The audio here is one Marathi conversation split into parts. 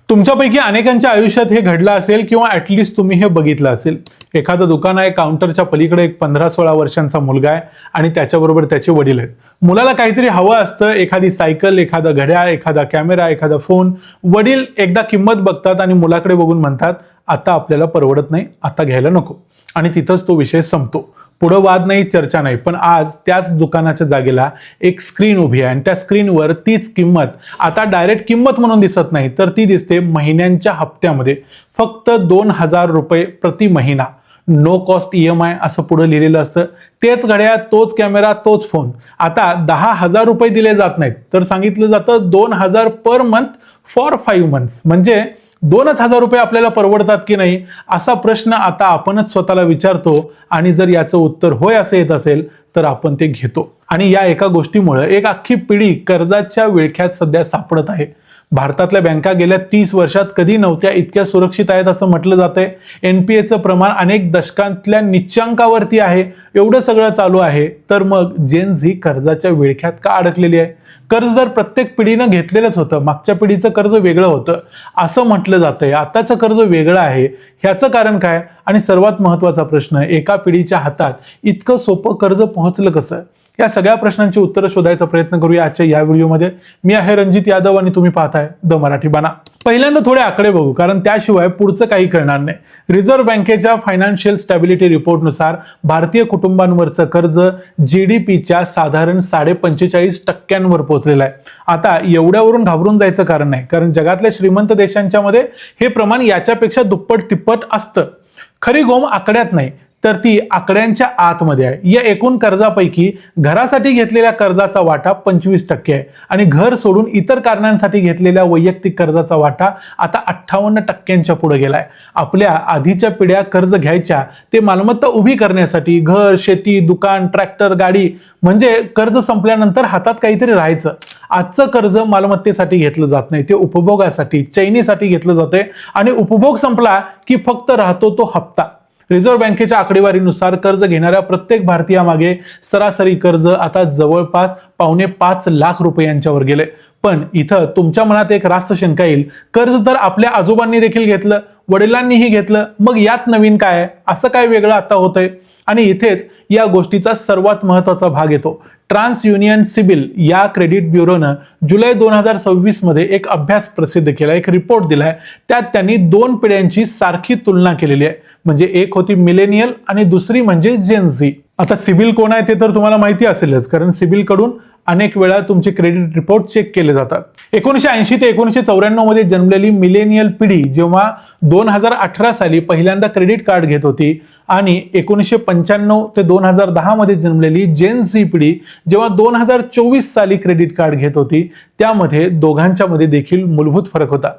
तुमच्यापैकी अनेकांच्या आयुष्यात हे घडलं असेल किंवा ॲटलिस्ट तुम्ही हे बघितलं असेल. एखादं दुकान आहे, काउंटरच्या पलीकडे एक 15-16 वर्षांचा मुलगा आहे आणि त्याच्याबरोबर त्याचे वडील आहेत. मुलाला काहीतरी हवं असतं, एखादी सायकल, एखादा घड्याळ, एखादा कॅमेरा, एखादा फोन. वडील एकदा किंमत बघतात आणि मुलाकडे बघून म्हणतात, आता आपल्याला परवडत नाही, आता घ्यायला नको. आणि तिथंच तो विषय संपतो. पुढं वाद नाही, चर्चा नाही. पण आज त्याच दुकानाच्या जागेला एक स्क्रीन उभी आहे आणि त्या स्क्रीनवर तीच किंमत आता डायरेक्ट किंमत म्हणून दिसत नाही, तर ती दिसते महिन्यांच्या हप्त्यामध्ये. फक्त 2,000 रुपये प्रति महिना. नो कॉस्ट EMI असं पुढे लिहिलेलं असतं. तेच घड्याळ, तोच कॅमेरा, तोच फोन. आता 10,000 रुपये दिले जात नाहीत, तर सांगितलं जातं 2,000 पर मंथ फॉर 5 मंथ्स. म्हणजे 2,000 रुपये आपल्याला परवडतात की नाही, असा प्रश्न आता आपणच स्वतःला विचारतो. आणि जर याचं उत्तर होय असं येत असेल तर आपण ते घेतो. आणि या एका गोष्टीमुळे एक अख्खी पिढी कर्जाच्या विळख्यात सध्या सापडत आहे. भारतातल्या बँका गेल्या 30 वर्षात कधी नव्हत्या इतक्या सुरक्षित आहेत असं म्हटलं जातंय. NPAचं प्रमाण अनेक दशकांतल्या निच्चांकावरती आहे. एवढं सगळं चालू आहे, तर मग जेन झी कर्जाच्या विळख्यात का अडकलेली आहे? कर्ज तर प्रत्येक पिढीनं घेतलेलंच होतं. मागच्या पिढीचं कर्ज वेगळं होतं असं म्हटलं जातंय. आताचं कर्ज वेगळं आहे. ह्याचं कारण काय? आणि सर्वात महत्त्वाचा प्रश्न, एका पिढीच्या हातात इतकं सोपं कर्ज पोहोचलं कसं? या सगळ्या प्रश्नांची उत्तरं शोधायचा प्रयत्न करूया आजच्या या व्हिडिओमध्ये. मी आहे रणजित यादव आणि तुम्ही पाहताय द मराठी बाणा. पहिल्यांदा थोडे आकडे बघू, कारण त्याशिवाय पुढचं काही कळणार नाही. रिझर्व्ह बँकेच्या फायनान्शियल स्टॅबिलिटी रिपोर्टनुसार भारतीय कुटुंबांवरचं कर्ज GDPच्या साधारण 45% पोहोचलेलं आहे. आता एवढ्यावरून घाबरून जायचं कारण नाही, कारण जगातल्या श्रीमंत देशांच्या मध्ये हे प्रमाण याच्यापेक्षा दुप्पट तिप्पट असतं. खरी गोम आकड्यात नाही, तर ती आकड्यांच्या आतमध्ये आहे. या एकूण कर्जापैकी घरासाठी घेतलेल्या कर्जाचा वाटा 25% आहे आणि घर सोडून इतर कारणांसाठी घेतलेल्या वैयक्तिक कर्जाचा वाटा आता 58% पुढे गेलाय. आपल्या आधीच्या पिढ्या कर्ज घ्यायच्या ते मालमत्ता उभी करण्यासाठी, घर, शेती, दुकान, ट्रॅक्टर, गाडी, म्हणजे कर्ज संपल्यानंतर हातात काहीतरी राहायचं. आजचं कर्ज मालमत्तेसाठी घेतलं जात नाही, ते उपभोगासाठी, चैनीसाठी घेतलं जाते आणि उपभोग संपला की फक्त राहतो तो हप्ता. रिझर्व्ह बँकेच्या आकडेवारीनुसार कर्ज घेणाऱ्या प्रत्येक भारतीयामागे सरासरी कर्ज आता जवळपास 4.25 लाख रुपयांच्यावर गेले. पण इथं तुमच्या मनात एक रास्त शंका येईल, कर्ज तर आपल्या आजोबांनी देखील घेतलं, वडिलांनीही घेतलं, मग यात नवीन काय आहे? असं काय वेगळं आता होतंय? आणि इथेच या गोष्टीचा सर्वात महत्त्वाचा भाग येतो. ट्रान्स युनियन सिबिल या क्रेडिट ब्युरोनं जुलै 2026 मध्ये एक अभ्यास प्रसिद्ध केला, एक रिपोर्ट दिलाय. त्यात त्यांनी 2 पिढ्यांची सारखी तुलना केलेली आहे. म्हणजे एक होती मिलेनियल आणि दुसरी म्हणजे जेन झी. आता सिबिल कोण आहे ते तर तुम्हाला माहिती असेलच, कारण सिबिल कडून अनेक वेळा तुमचे क्रेडिट रिपोर्ट चेक केले जातात. 1980 ते 1994 मध्ये जन्मलेली मिलेनियल पिढी जेव्हा 2018 साली पहिल्यांदा क्रेडिट कार्ड घेत होती आणि 1995 ते 2010 मध्ये जन्मलेली जेन झी पिढी जेव्हा 2024 साली क्रेडिट कार्ड घेत होती, त्यामध्ये दोघांच्या मध्ये देखील मूलभूत फरक होता.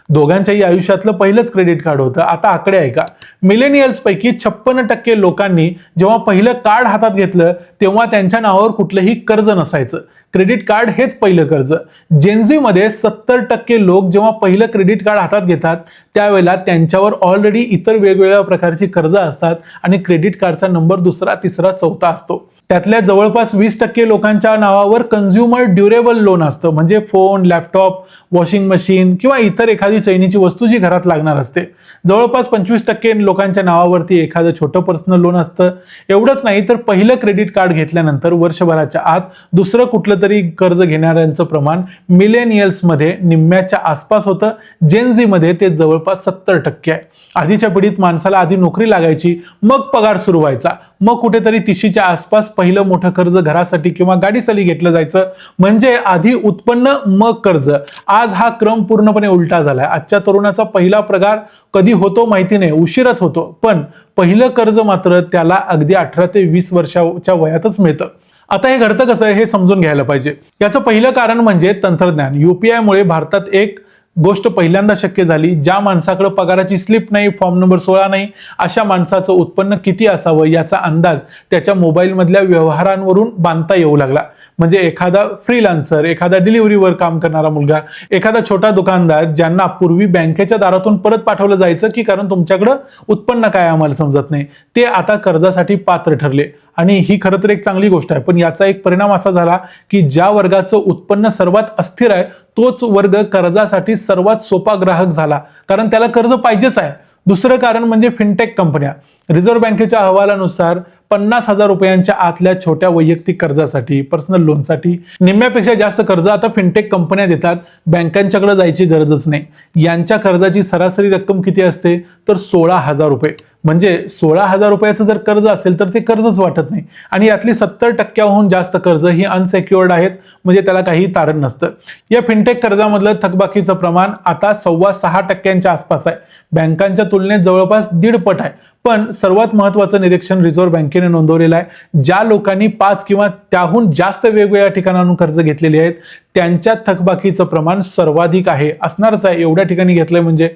दोघांच्याही आयुष्यातलं पहिलंच क्रेडिट कार्ड होतं. आता आकडे ऐका. मिलेनियल्स पैकी 56% लोकांनी जेव्हा पहिलं कार्ड हातात घेतलं तेव्हा त्यांच्या नावावर कुठलंही कर्ज नसायचं. क्रेडिट कार्ड हेच पहिलं कर्ज. जेनझी मध्ये 70% लोक जेव्हा पहिलं क्रेडिट कार्ड हातात घेतात त्यावेळेला त्यांच्यावर ऑलरेडी इतर वेगवेगळ्या प्रकारची कर्ज असतात आणि क्रेडिट कार्डचा नंबर दुसरा, तिसरा, चौथा असतो. त्यातल्या जवळपास 20% लोकांच्या नावावर कन्झ्युमर ड्युरेबल लोन असतं, म्हणजे फोन, लॅपटॉप, वॉशिंग मशीन किंवा इतर एखादी चैनीची वस्तू जी घरात लागणार असते. जवळपास 25% लोकांच्या नावावरती एखादं छोटं पर्सनल लोन असतं. एवढंच नाही तर पहिलं क्रेडिट कार्ड घेतल्यानंतर वर्षभराच्या आत दुसरं कुठलं तरी कर्ज घेणाऱ्यांचं प्रमाण मिलेनियल्समध्ये निम्म्याच्या आसपास होतं. जेन झी मध्ये ते जवळपास 70% आहे. आधीच्या पिढीत माणसाला आधी नोकरी लागायची, मग पगार सुरू व्हायचा, मग कुठेतरी 30च्या आसपास पहिलं मोठं कर्ज घरासाठी किंवा गाडीसाठी घेतलं जायचं. म्हणजे आधी उत्पन्न मग कर्ज. आज हा क्रम पूर्णपणे उलटा झालाय. आजच्या तरुणाचा पहिला पगार कधी होतो माहिती नाही, उशीरच होतो, पण पहिलं कर्ज मात्र त्याला अगदी 18 ते 20 वर्षाच्या वयातच मिळतं. आता हे घडतं कसं हे समजून घ्यायला पाहिजे. याचं पहिलं कारण म्हणजे तंत्रज्ञान. UPI मुळे भारतात एक गोष्ट पहिल्यांदा शक्य झाली. ज्या माणसाकडे पगाराची स्लिप नाही, फॉर्म नंबर 16 नाही, अशा माणसाचं उत्पन्न किती असावं याचा अंदाज त्याच्या मोबाईलमधल्या व्यवहारांवरून बांधता येऊ लागला. म्हणजे एखादा फ्रीलान्सर, एखादा डिलिव्हरीवर काम करणारा मुलगा, एखादा छोटा दुकानदार ज्यांना पूर्वी बँकेच्या दारातून परत पाठवलं जायचं की कारण तुमच्याकडे उत्पन्न काय आम्हाला समजत नाही, ते आता कर्जासाठी पात्र ठरले. आणि ही खरं तर एक चांगली गोष्ट आहे, पण याचा एक परिणाम असा झाला की ज्या वर्गाचं उत्पन्न सर्वात अस्थिर आहे तोच वर्ग कर्जासाठी सर्वात सोपा ग्राहक झाला, कारण त्याला कर्ज पाहिजेच आहे. दुसरं कारण म्हणजे फिनटेक कंपन्या. रिझर्व्ह बँकेच्या अहवालानुसार 50,000 रुपयांच्या आतल्या छोट्या वैयक्तिक कर्जासाठी, पर्सनल लोनसाठी निम्म्यापेक्षा जास्त कर्ज आता फिनटेक कंपन्या देतात. बँकांच्याकडे जायची गरजच नाही. यांच्या कर्जाची सरासरी रक्कम किती असते तर 16,000 रुपये. म्हणजे 16,000 रुपयाचं जर कर्ज असेल तर ते कर्जच वाटत नाही. आणि यातली 70% जास्त कर्ज ही अनसेक्युअर्ड आहेत, म्हणजे त्याला काही तारण नसतं. या फिनटेक कर्जामधलं थकबाकीचं प्रमाण आता 6.25% आसपास आहे. बँकांच्या तुलनेत जवळपास 1.5 पट आहे. पण सर्वात महत्त्वाचं निरीक्षण रिझर्व्ह बँकेने नोंदवलेलं आहे, ज्या लोकांनी 5 किंवा त्याहून जास्त वेगवेगळ्या ठिकाणांहून कर्ज घेतलेली आहेत त्यांच्या थकबाकीचं प्रमाण सर्वाधिक आहे, असणारच आहे. एवढ्या ठिकाणी घेतलंय म्हणजे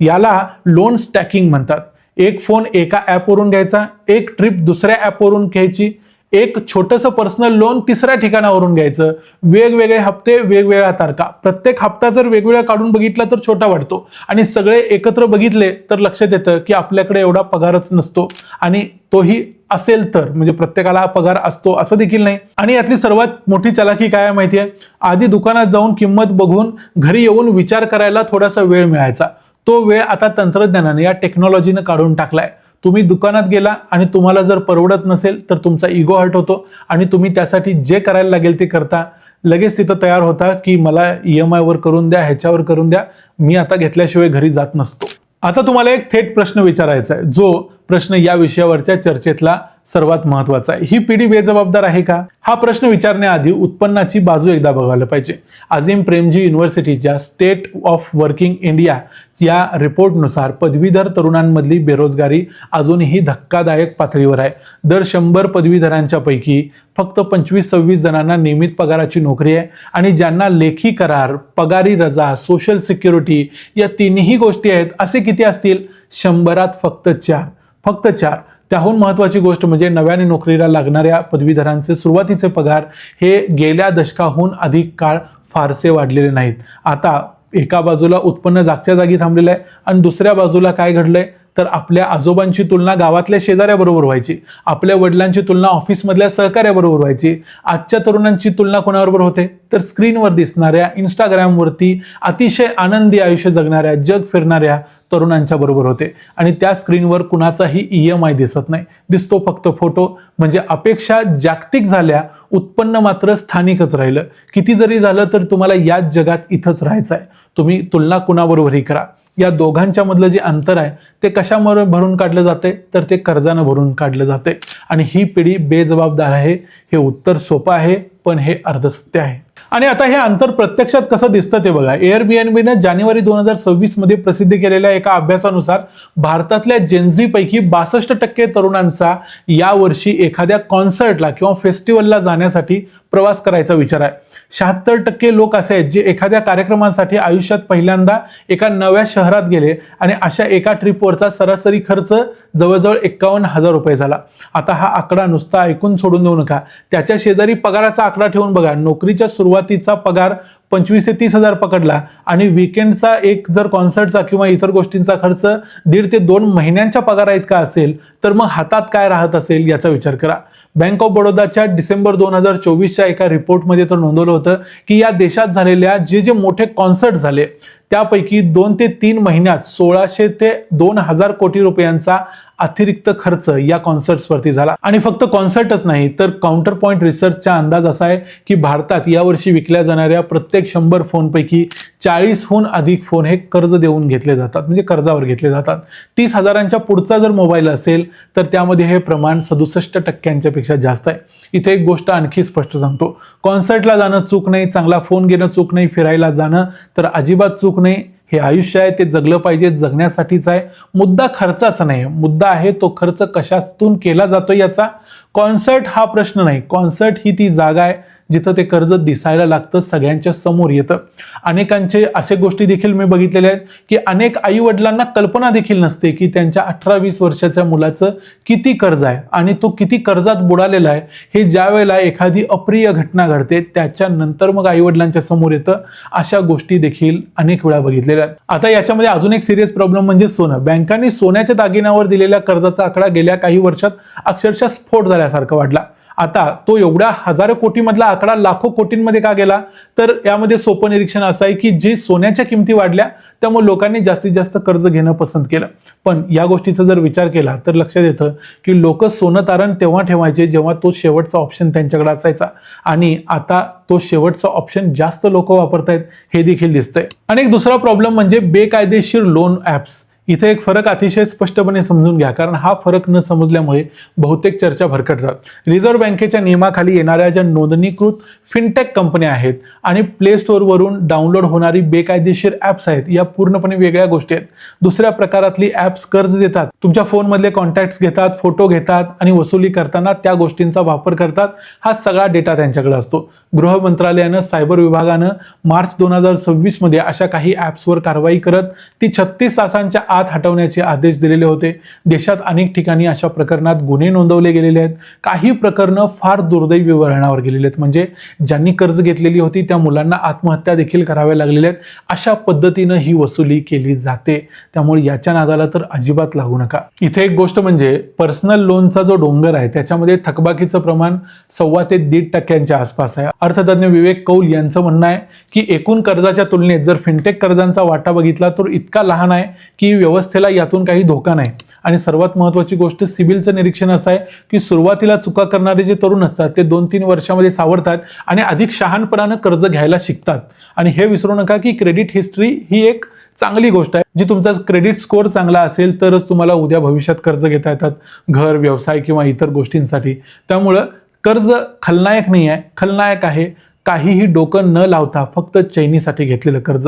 याला लोन स्टॅकिंग म्हणतात. एक फोन एका ॲपवरून घ्यायचा, एक ट्रिप दुसऱ्या ॲपवरून घ्यायची, एक छोटंसं पर्सनल लोन तिसऱ्या ठिकाणावरून घ्यायचं, वेगवेगळे हप्ते वेगवेगळ्या तारखा. प्रत्येक हप्ता जर वेगवेगळा काढून बघितला तर छोटा वाटतो, आणि सगळे एकत्र बघितले तर लक्षात येतं की आपल्याकडे एवढा पगारच नसतो, आणि तोही असेल तर म्हणजे प्रत्येकाला पगार असतो असं देखील नाही. आणि यातली सर्वात मोठी चलाखी काय आहे माहिती आहे? आधी दुकानात जाऊन किंमत बघून घरी येऊन विचार करायला थोडासा वेळ मिळायचा. तो वेळ आता तंत्रज्ञानाने, या टेक्नॉलॉजीनं काढून टाकलाय. तुम्ही दुकानात गेला आणि तुम्हाला जर परवडत नसेल तर तुमचा इगो हर्ट होतो आणि तुम्ही त्यासाठी जे करायला लागेल ते करता. लगेच तिथं तयार होता की मला EMI वर करून द्या, ह्याच्यावर करून द्या, मी आता घेतल्याशिवाय घरी जात नसतो. आता तुम्हाला एक थेट प्रश्न विचारायचा आहे, जो प्रश्न या विषयावरच्या चर्चेतला सर्वात महत्वाचा आहे. ही पिढी बेजबाबदार आहे का? हा प्रश्न विचारण्याआधी उत्पन्नाची बाजू एकदा बघायला पाहिजे. अजीम प्रेमजी युनिव्हर्सिटीच्या स्टेट ऑफ वर्किंग इंडिया या रिपोर्टनुसार पदवीधर तरुणांमधली बेरोजगारी अजूनही धक्कादायक पातळीवर आहे. दर 100 पदवीधरांच्या पैकी फक्त 25-26 जणांना नियमित पगाराची नोकरी आहे, आणि ज्यांना लेखी करार, पगारी रजा, सोशल सिक्युरिटी या तिन्ही गोष्टी आहेत असे किती असतील? 100त फक्त 4. फक्त 4. त्याहून महत्त्वाची गोष्ट म्हणजे नव्याने नोकरीला लागणाऱ्या पदवीधरांचे सुरुवातीचे पगार हे गेल्या दशकाहून अधिक काळ फारसे वाढलेले नाहीत. आता एका बाजूला उत्पन्न जागच्या जागी थांबलेलं आहे, आणि दुसऱ्या बाजूला काय घडलंय तर आपल्या आजोबांची तुलना गावातल्या शेजाऱ्याबरोबर व्हायची, आपल्या वडिलांची तुलना ऑफिसमधल्या सहकार्याबरोबर व्हायची. आजच्या तरुणांची तुलना कोणाबरोबर होते तर स्क्रीनवर दिसणाऱ्या, इंस्टाग्रामवरती अतिशय आनंदी आयुष्य जगणाऱ्या, जग फिरणाऱ्या तरुणांच्या बरोबर होते. आणि त्या स्क्रीनवर कुणाचाही EMI दिसत नाही, दिसतो फक्त फोटो. म्हणजे अपेक्षा जागतिक झाल्या, उत्पन्न मात्र स्थानिकच राहिलं. किती जरी झालं तर तुम्हाला याच जगात इथंच राहायचं आहे. तुम्ही तुलना कुणाबरोबरही करा. या दोघांच्या मधलं जे अंतर आहे ते कशामुळे भरून काढलं जाते तर ते कर्जानं भरून काढलं जाते. आणि ही पिढी बेजबाबदार आहे, हे उत्तर सोपं आहे, पण हे अर्धसत्य आहे. आणि आता हे अंतर प्रत्यक्षात कसं दिसतं ते बघा. एअरबीएनबीनं जानेवारी 2026 मध्ये प्रसिद्ध केलेल्या एका अभ्यासानुसार भारतातल्या जेनझी पैकी 62% तरुणांचा यावर्षी एखाद्या कॉन्सर्टला किंवा फेस्टिवलला जाण्यासाठी प्रवास करायचा विचार आहे. 76% लोक असे आहेत जे एखाद्या कार्यक्रमासाठी आयुष्यात पहिल्यांदा एका नव्या शहरात गेले, आणि अशा एका ट्रिपवरचा सरासरी खर्च जवळजवळ 51,000 रुपये झाला. आता हा आकडा नुसता ऐकून सोडून देऊ नका, त्याच्या शेजारी पगाराचा आकडा ठेवून बघा. नोकरीच्या सुरुवातीचा पगार 25,000 ते 30,000 पकडला, आणि विकेंडचा एक जर कॉन्सर्टचा किंवा इतर गोष्टींचा खर्च 1.5 ते 2 महिन्यांच्या पगारा इतका असेल तर मग हातात काय राहत असेल याचा विचार करा. बँक ऑफ बडोदाच्या डिसेंबर 2024च्या एका रिपोर्टमध्ये तर नोंदवलं होतं की या देशात झालेल्या जे मोठे कॉन्सर्ट झाले त्यापैकी 2 ते 3 महिन्यात 1,600 ते 2,000 कोटी रुपयांचा अतिरिक्त खर्च या कॉन्सर्ट्सवरती झाला. आणि फक्त कॉन्सर्टच नाही तर काउंटर पॉइंट रिसर्चचा अंदाज असा आहे की भारतात यावर्षी विकल्या जाणाऱ्या प्रत्येक 100 फोनपैकी 40हून अधिक फोन हे कर्ज देऊन घेतले जातात, म्हणजे कर्जावर घेतले जातात. 30,000च्या पुढचा जर मोबाईल असेल तर त्यामध्ये हे प्रमाण 67% पेक्षा जास्त आहे. इथे एक गोष्ट आणखी स्पष्ट सांगतो, कॉन्सर्टला जाणं चूक नाही, चांगला फोन घेणं चूक नाही, फिरायला जाणं तर अजिबात चूक नाही. हे आयुष्य आहे, ते जगलं पाहिजे, जगण्यासाठीच आहे. मुद्दा खर्चाचा नाही, मुद्दा आहे तो खर्च कशातून केला जातो याचा. कॉन्सर्ट हा प्रश्न नाही, कॉन्सर्ट ही ती जागा आहे जिथं ते कर्ज दिसायला लागतं, सगळ्यांच्या समोर येतं. अनेकांचे असे गोष्टी देखील मी बघितलेल्या आहेत की अनेक आई वडिलांना कल्पना देखील नसते की त्यांच्या 18-20 वर्षाच्या मुलाचं किती कर्ज आहे आणि तो किती कर्जात बुडालेला आहे. हे ज्या वेळेला एखादी अप्रिय घटना घडते त्याच्यानंतर मग आई वडिलांच्या समोर येतं. अशा गोष्टी देखील अनेक वेळा बघितलेल्या आहेत. आता याच्यामध्ये अजून एक सिरियस प्रॉब्लेम म्हणजे सोनं. बँकांनी सोन्याच्या दागिन्यावर दिलेल्या कर्जाचा आकडा गेल्या काही वर्षात अक्षरशः स्फोट झाल्यासारखा वाढला. आता तो एवढ्या हजारो कोटीमधला आकडा लाखो कोटींमध्ये का गेला, तर यामध्ये सोपं निरीक्षण असं आहे की जे सोन्याच्या किमती वाढल्या त्यामुळे लोकांनी जास्तीत जास्त कर्ज घेणं पसंत केलं. पण या गोष्टीचा जर विचार केला तर लक्षात येतं की लोक सोनं तारण तेव्हा ठेवायचे जेव्हा तो शेवटचा ऑप्शन त्यांच्याकडे असायचा, आणि आता तो शेवटचा ऑप्शन जास्त लोक वापरतायत हे देखील दिसतंय. आणि एक दुसरा प्रॉब्लेम म्हणजे बेकायदेशीर लोन ॲप्स. इथे एक फरक अतिशय स्पष्टपणे समजून घ्या, कारण हा फरक न समजल्यामुळे बहुतेक चर्चा भरकटतात. रिझर्व्ह बँकेच्या नियमाखाली येणाऱ्या ज्या नोंदणीकृत फिनटेक कंपन्या आहेत आणि प्ले स्टोअरवरून डाउनलोड होणारी बेकायदेशीर ॲप्स आहेत, या पूर्णपणे वेगळ्या गोष्टी आहेत. दुसऱ्या प्रकारातली ॲप्स कर्ज देतात, तुमच्या फोनमधले कॉन्टॅक्ट्स घेतात, फोटो घेतात आणि वसुली करताना त्या गोष्टींचा वापर करतात. हा सगळा डेटा त्यांच्याकडे असतो. गृह मंत्रालयानं सायबर विभागानं मार्च 2026 मध्ये अशा काही ॲप्सवर कारवाई करत ती 36 तासांच्या आत हटवण्याचे आदेश दिलेले होते. देशात अनेक ठिकाणी अशा प्रकरणात गुन्हे नोंदवले गेलेले आहेत. काही प्रकरणं फार दुर्दैवी वळणावर गेलेले आहेत, म्हणजे ज्यांनी कर्ज घेतलेली होती त्या मुलांना आत्महत्या देखील कराव्या लागलेल्या आहेत. अशा पद्धतीनं ही वसुली केली जाते. त्यामुळे याच्या नादाला तर अजिबात लागू नका. इथे एक गोष्ट म्हणजे पर्सनल लोनचा जो डोंगर आहे त्याच्यामध्ये थकबाकीचं प्रमाण 1.25 ते 1.5% आसपास आहे. अर्थतज्ञ विवेक कौल यांचं म्हणणं आहे की एकूण कर्जाच्या तुलनेत जर फिनटेक कर्जांचा वाटा बघितला तर इतका लहान आहे की व्यवस्थेला यातून काही धोका नाही. आणि सर्वात महत्त्वाची गोष्ट सिबिलचं निरीक्षण असं आहे की सुरुवातीला चुका करणारे जे तरुण असतात ते 2-3 वर्षामध्ये सावरतात आणि अधिक शहाणपणानं कर्ज घ्यायला शिकतात. आणि हे विसरू नका की क्रेडिट हिस्ट्री ही एक चांगली गोष्ट आहे. जी तुमचा क्रेडिट स्कोअर चांगला असेल तरच तुम्हाला उद्या भविष्यात कर्ज घेता येतात, घर, व्यवसाय किंवा इतर गोष्टींसाठी. त्यामुळं कर्ज खलनायक नाही आहे, खलनायक आहे काहीही डोकं न लावता फक्त चैनीसाठी घेतलेलं कर्ज.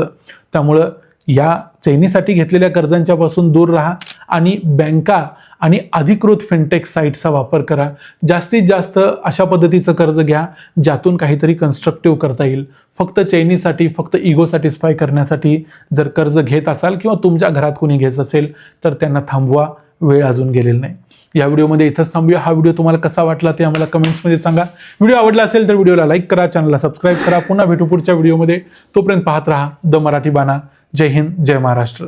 त्यामुळं या चैनीसाठी घेतलेल्या कर्जांच्या पासून दूर राहा आणि बँका आणि अधिकृत फिनटेक साईट्सचा वापर करा. जास्तीत जास्त अशा पद्धतीचं कर्ज घ्या ज्यातून काहीतरी कन्स्ट्रक्टिव्ह करता येईल. फक्त चैनीसाठी, फक्त इगो सॅटिस्फाय करण्यासाठी जर कर्ज घेत असाल किंवा तुमच्या घरात कोणी घेत असेल तर त्यांना थांबवा, वेळ अजून गेलेली नाही. या व्हिडिओमध्ये इथंच थांबूया. हा व्हिडिओ तुम्हाला कसा वाटला ते आम्हाला कमेंट्समध्ये सांगा. व्हिडिओ आवडला असेल तर व्हिडिओला लाईक करा, चॅनलला सबस्क्राईब करा. पुन्हा भेटू पुढच्या व्हिडिओमध्ये. तोपर्यंत पाहत राहा द मराठी बाणा. जय हिंद, जय महाराष्ट्र.